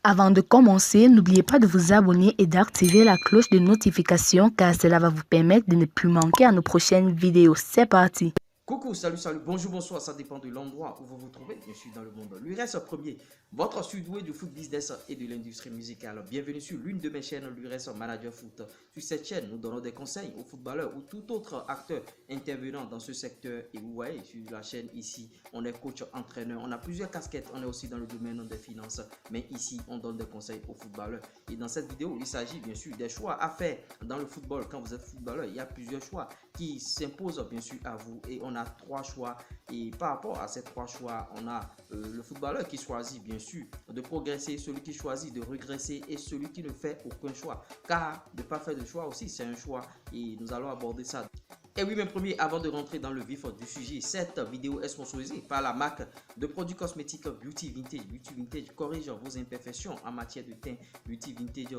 Avant de commencer, n'oubliez pas de vous abonner et d'activer la cloche de notification car cela va vous permettre de ne plus manquer à nos prochaines vidéos. C'est parti! Coucou, salut, bonjour, bonsoir, ça dépend de l'endroit où vous vous trouvez, je suis dans le monde. L'URS premier, votre surdoué du foot business et de l'industrie musicale. Bienvenue sur l'une de mes chaînes, l'URS Manager Foot. Sur cette chaîne, nous donnons des conseils aux footballeurs ou tout autre acteur intervenant dans ce secteur. Et vous voyez, sur la chaîne ici, on est coach, entraîneur, on a plusieurs casquettes, on est aussi dans le domaine des finances. Mais ici, on donne des conseils aux footballeurs. Et dans cette vidéo, il s'agit bien sûr des choix à faire dans le football. Quand vous êtes footballeur, il y a plusieurs choix qui s'imposent bien sûr à vous et on a trois choix et par rapport à ces trois choix on a le footballeur qui choisit bien sûr de progresser, celui qui choisit de régresser et celui qui ne fait aucun choix, car de ne pas faire de choix aussi c'est un choix et nous allons aborder ça. Et oui, mes premiers, avant de rentrer dans le vif du sujet, cette vidéo est sponsorisée par la marque de produits cosmétiques Beauty Vintage. Beauty Vintage corrige vos imperfections en matière de teint. Beauty Vintage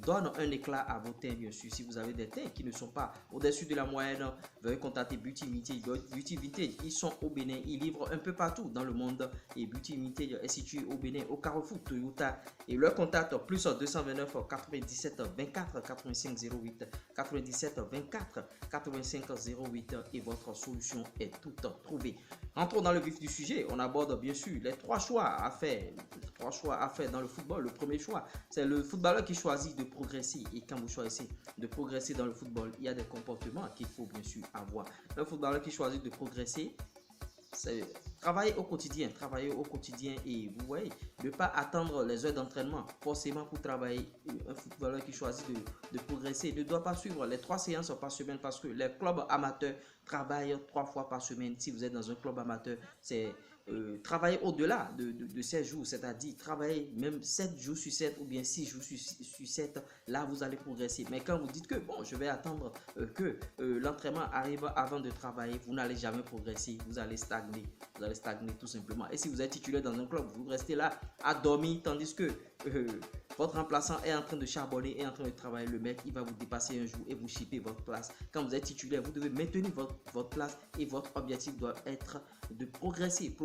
donne un éclat à vos teints, bien sûr. Si vous avez des teints qui ne sont pas au-dessus de la moyenne, veuillez contacter Beauty Vintage. Beauty Vintage, ils sont au Bénin, ils livrent un peu partout dans le monde. Et Beauty Vintage est situé au Bénin, au Carrefour Toyota. Et leur contact, plus 229 97 24 85 08 97 24 85 08 et votre solution est toute trouvée. Entrons dans le vif du sujet. On aborde bien sûr les trois choix à faire. Dans le football. Le premier choix, c'est le footballeur qui choisit de progresser. Et quand vous choisissez de progresser dans le football, il y a des comportements qu'il faut bien sûr avoir. Le footballeur qui choisit de progresser, c'est travailler au quotidien et vous voyez, ne pas attendre les heures d'entraînement forcément pour travailler. Un footballeur qui choisit de progresser ne doit pas suivre les 3 séances par semaine parce que les clubs amateurs travaillent 3 fois par semaine. Si vous êtes dans un club amateur, c'est travailler au-delà de 7 jours, c'est-à-dire travailler même 7 jours sur 7 ou bien 6 jours sur 7, là vous allez progresser. Mais quand vous dites que bon, je vais attendre que l'entraînement arrive avant de travailler, vous n'allez jamais progresser, vous allez stagner tout simplement. Et si vous êtes titulaire dans un club, vous restez là à dormir tandis que votre remplaçant est en train de charbonner, est en train de travailler, le mec il va vous dépasser un jour et vous chipper votre place. Quand vous êtes titulaire, vous devez maintenir votre place et votre objectif doit être de progresser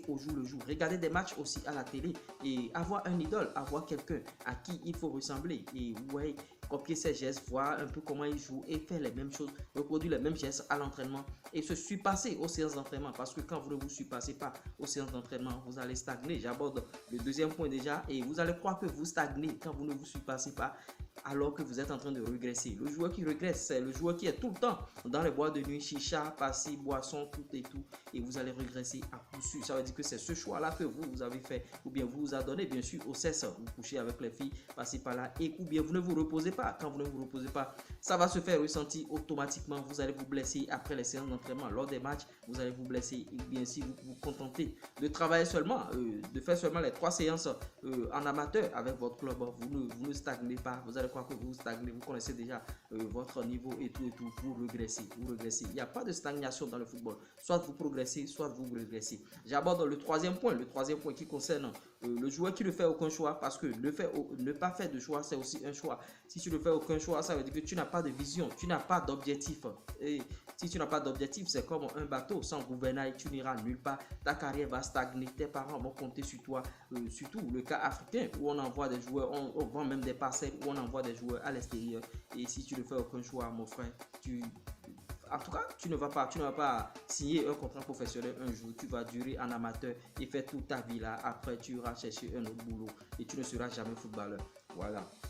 au jour le jour. Regardez des matchs aussi à la télé et avoir un idole, avoir quelqu'un à qui il faut ressembler et vous voyez, copier ses gestes, voir un peu comment il joue et faire les mêmes choses, reproduire les mêmes gestes à l'entraînement et se surpasser aux séances d'entraînement parce que quand vous ne vous surpassez pas aux séances d'entraînement, vous allez stagner. J'aborde le deuxième point déjà et vous allez croire que vous stagnez quand vous ne vous surpassez pas alors que vous êtes en train de régresser. Le joueur qui régresse, c'est le joueur qui est tout le temps dans les boîtes de nuit, chicha, passis, boissons, tout et vous allez régresser à coup sûr. Ça veut dire que c'est ce choix là que vous avez fait ou bien vous vous adonnez bien sûr au cesse, vous couchez avec les filles, passez par là et ou bien vous ne vous reposez pas. Quand vous ne vous reposez pas, ça va se faire ressentir automatiquement, vous allez vous blesser après les séances d'entraînement, lors des matchs, vous allez vous blesser et bien si vous vous contentez de travailler seulement, de faire seulement les 3 séances en amateur avec votre club, vous ne stagnez pas, vous allez croire que vous stagnez, vous connaissez déjà votre niveau et tout, vous régressez. Il n'y a pas de stagnation dans le football, soit vous progressez, soit vous régressez. J'aborde le troisième point qui concerne le joueur qui ne fait aucun choix parce que ne pas faire de choix, c'est aussi un choix. Si tu ne fais aucun choix, ça veut dire que tu n'as pas de vision, tu n'as pas d'objectif. Et si tu n'as pas d'objectif, c'est comme un bateau sans gouvernail, tu n'iras nulle part. Ta carrière va stagner, tes parents vont compter sur toi. Surtout le cas africain où on envoie des joueurs, on vend même des parcelles, où on envoie des joueurs à l'extérieur. Et si tu ne fais aucun choix, mon frère, en tout cas, tu ne vas pas signer un contrat professionnel un jour. Tu vas durer en amateur et faire toute ta vie là. Après, tu iras chercher un autre boulot et tu ne seras jamais footballeur.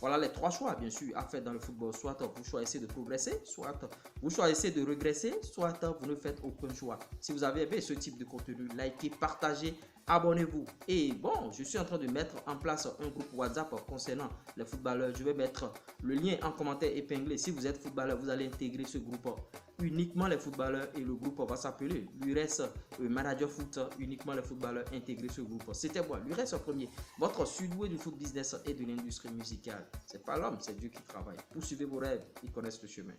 Voilà les 3 choix bien sûr à faire dans le football. Soit vous choisissez de progresser, soit vous choisissez de régresser, soit vous ne faites aucun choix. Si vous avez aimé ce type de contenu, likez, partagez, abonnez-vous. Et bon, je suis en train de mettre en place un groupe WhatsApp concernant les footballeurs. Je vais mettre le lien en commentaire épinglé. Si vous êtes footballeur, vous allez intégrer ce groupe uniquement les footballeurs et le groupe va s'appeler l'URS Manager Foot, uniquement les footballeurs intégrer ce groupe. C'était moi, l'URS premier, votre surdoué du foot business et de l'industrie musicale. C'est pas l'homme, c'est Dieu qui travaille. Poursuivez vos rêves, ils connaissent le chemin.